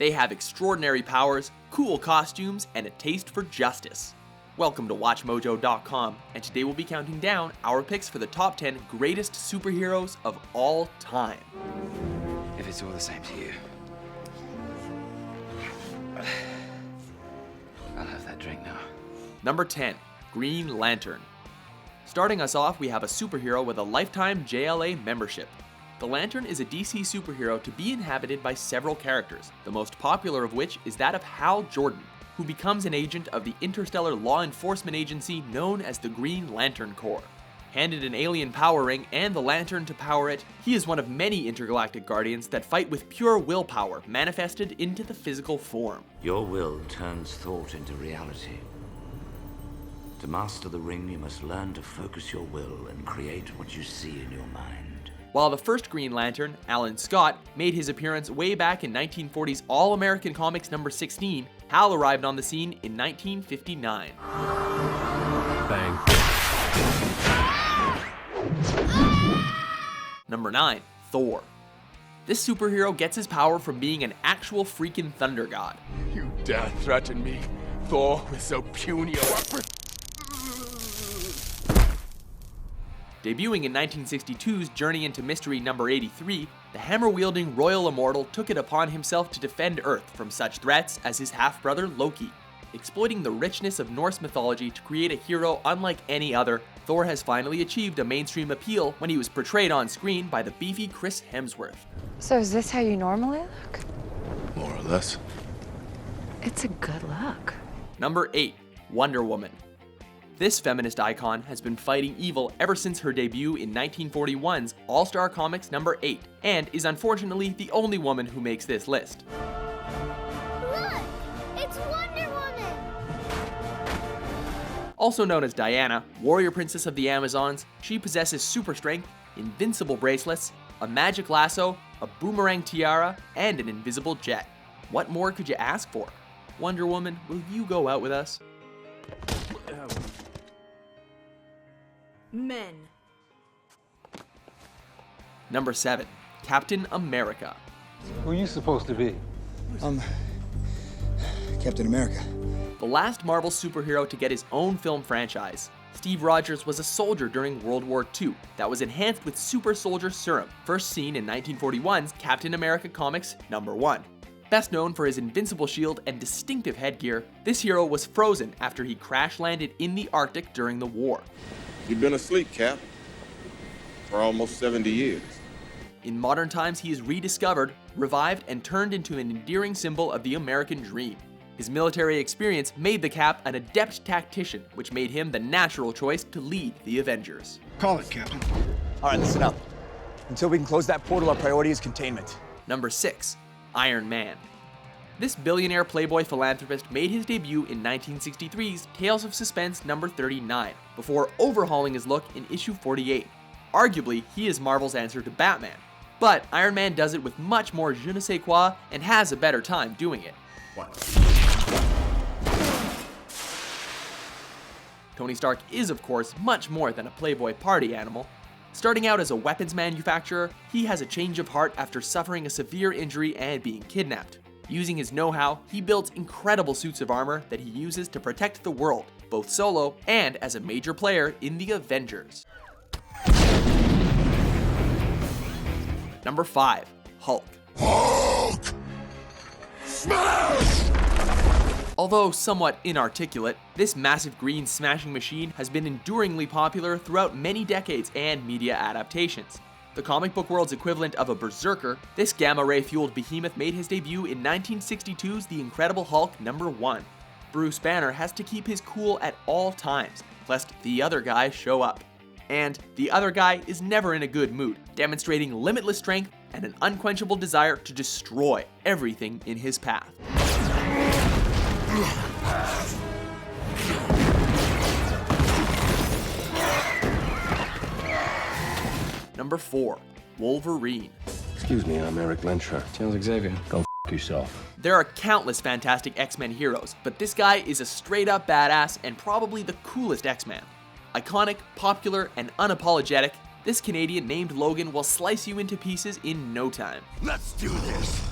They have extraordinary powers, cool costumes, and a taste for justice. Welcome to WatchMojo.com, and today we'll be counting down our picks for the top 10 greatest superheroes of all time. If it's all the same to you, I'll have that drink now. Number 10, Green Lantern. Starting us off, we have a superhero with a lifetime JLA membership. The Lantern is a DC superhero to be inhabited by several characters, the most popular of which is that of Hal Jordan, who becomes an agent of the interstellar law enforcement agency known as the Green Lantern Corps. Handed an alien power ring and the lantern to power it, he is one of many intergalactic guardians that fight with pure willpower manifested into the physical form. Your will turns thought into reality. To master the ring, you must learn to focus your will and create what you see in your mind. While the first Green Lantern, Alan Scott, made his appearance way back in 1940's All-American Comics number 16, Hal arrived on the scene in 1959. Bang. Number 9, Thor. This superhero gets his power from being an actual freaking thunder god. You dare threaten me, Thor, with so puny a weapon? Debuting in 1962's Journey into Mystery number 83, the hammer-wielding Royal Immortal took it upon himself to defend Earth from such threats as his half-brother Loki. Exploiting the richness of Norse mythology to create a hero unlike any other, Thor has finally achieved a mainstream appeal when he was portrayed on screen by the beefy Chris Hemsworth. So is this how you normally look? More or less. It's a good look. Number 8, Wonder Woman. This feminist icon has been fighting evil ever since her debut in 1941's All-Star Comics number 8, and is unfortunately the only woman who makes this list. Look! It's Wonder Woman! Also known as Diana, warrior princess of the Amazons, she possesses super strength, invincible bracelets, a magic lasso, a boomerang tiara, and an invisible jet. What more could you ask for? Wonder Woman, will you go out with us? Men. Number 7, Captain America. Who are you supposed to be? Captain America. The last Marvel superhero to get his own film franchise, Steve Rogers was a soldier during World War II that was enhanced with super soldier serum, first seen in 1941's Captain America Comics number 1. Best known for his invincible shield and distinctive headgear, this hero was frozen after he crash-landed in the Arctic during the war. You've been asleep, Cap, for almost 70 years. In modern times, he is rediscovered, revived, and turned into an endearing symbol of the American dream. His military experience made the Cap an adept tactician, which made him the natural choice to lead the Avengers. Call it, Captain. All right, listen up. Until we can close that portal, our priority is containment. Number 6, Iron Man. This billionaire playboy philanthropist made his debut in 1963's Tales of Suspense number 39, before overhauling his look in issue 48. Arguably, he is Marvel's answer to Batman. But Iron Man does it with much more je ne sais quoi and has a better time doing it. Tony Stark is, of course, much more than a playboy party animal. Starting out as a weapons manufacturer, he has a change of heart after suffering a severe injury and being kidnapped. Using his know-how, he builds incredible suits of armor that he uses to protect the world, both solo and as a major player in the Avengers. Number 5, Hulk. Hulk! Smash! Although somewhat inarticulate, this massive green smashing machine has been enduringly popular throughout many decades and media adaptations. The comic book world's equivalent of a berserker, this gamma-ray fueled behemoth made his debut in 1962's The Incredible Hulk number 1. Bruce Banner has to keep his cool at all times, lest the other guy show up. And the other guy is never in a good mood, demonstrating limitless strength and an unquenchable desire to destroy everything in his path. Number 4, Wolverine. Excuse me, I'm Eric Lensher. Sounds Xavier. Go f yourself. There are countless fantastic X-Men heroes, but this guy is a straight-up badass and probably the coolest X-Man. Iconic, popular, and unapologetic, this Canadian named Logan will slice you into pieces in no time. Let's do this.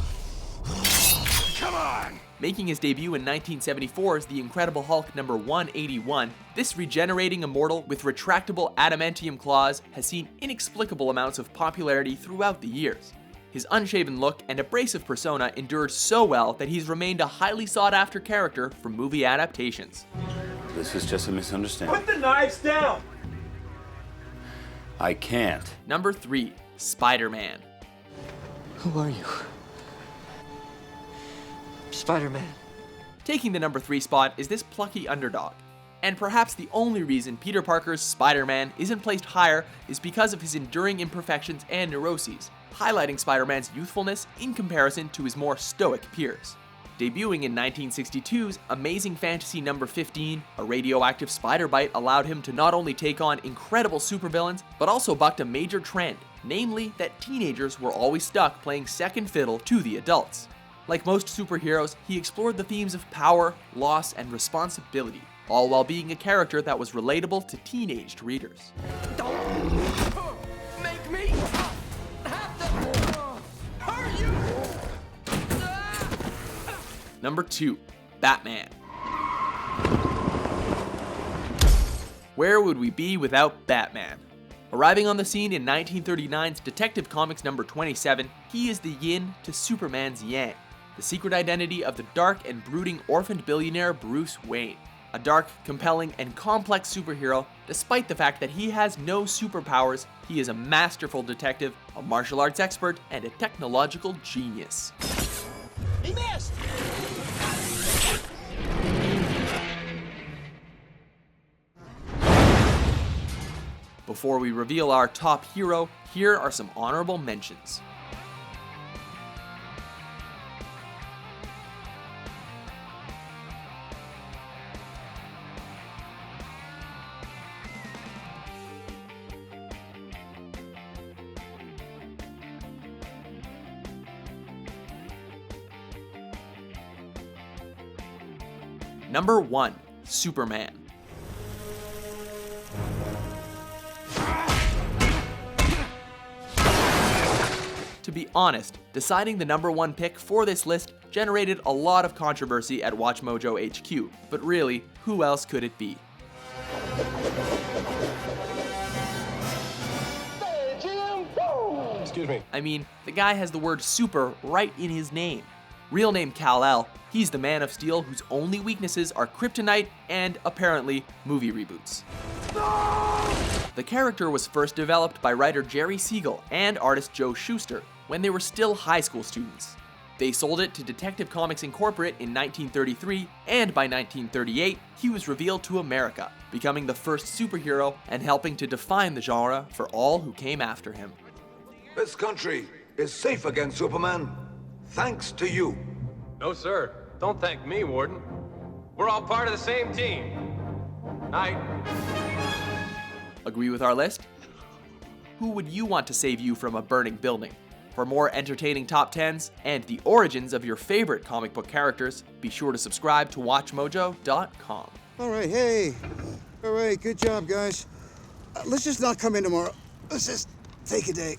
Come on! Making his debut in 1974's The Incredible Hulk number 181, this regenerating immortal with retractable adamantium claws has seen inexplicable amounts of popularity throughout the years. His unshaven look and abrasive persona endured so well that he's remained a highly sought-after character for movie adaptations. This is just a misunderstanding. Put the knives down! I can't. Number 3. SpiderMan. Who are you? SpiderMan. Taking the number 3 spot is this plucky underdog. And perhaps the only reason Peter Parker's Spider-Man isn't placed higher is because of his enduring imperfections and neuroses, highlighting Spider-Man's youthfulness in comparison to his more stoic peers. Debuting in 1962's Amazing Fantasy number 15, a radioactive spider bite allowed him to not only take on incredible supervillains, but also bucked a major trend, namely that teenagers were always stuck playing second fiddle to the adults. Like most superheroes, he explored the themes of power, loss, and responsibility, all while being a character that was relatable to teenaged readers. Don't make me have to hurt you! Number 2. Batman. Where would we be without Batman? Arriving on the scene in 1939's Detective Comics number 27, he is the yin to Superman's yang, the secret identity of the dark and brooding orphaned billionaire Bruce Wayne. A dark, compelling, and complex superhero, despite the fact that he has no superpowers, he is a masterful detective, a martial arts expert, and a technological genius. He missed! Before we reveal our top hero, here are some honorable mentions. Number 1. Superman. To be honest, deciding the number 1 pick for this list generated a lot of controversy at WatchMojo HQ, but really, who else could it be? Excuse me. I mean, the guy has the word super right in his name. Real name Kal-El, he's the Man of Steel whose only weaknesses are kryptonite and, apparently, movie reboots. The character was first developed by writer Jerry Siegel and artist Joe Shuster when they were still high school students. They sold it to Detective Comics Incorporated in 1933, and by 1938, he was revealed to America, becoming the first superhero and helping to define the genre for all who came after him. This country is safe against Superman, thanks to you. No, sir. Don't thank me, Warden. We're all part of the same team. Night. Agree with our list? Who would you want to save you from a burning building? For more entertaining top 10s and the origins of your favorite comic book characters, be sure to subscribe to WatchMojo.com. All right, hey. All right, good job, guys. Let's just not come in tomorrow. Let's just take a day.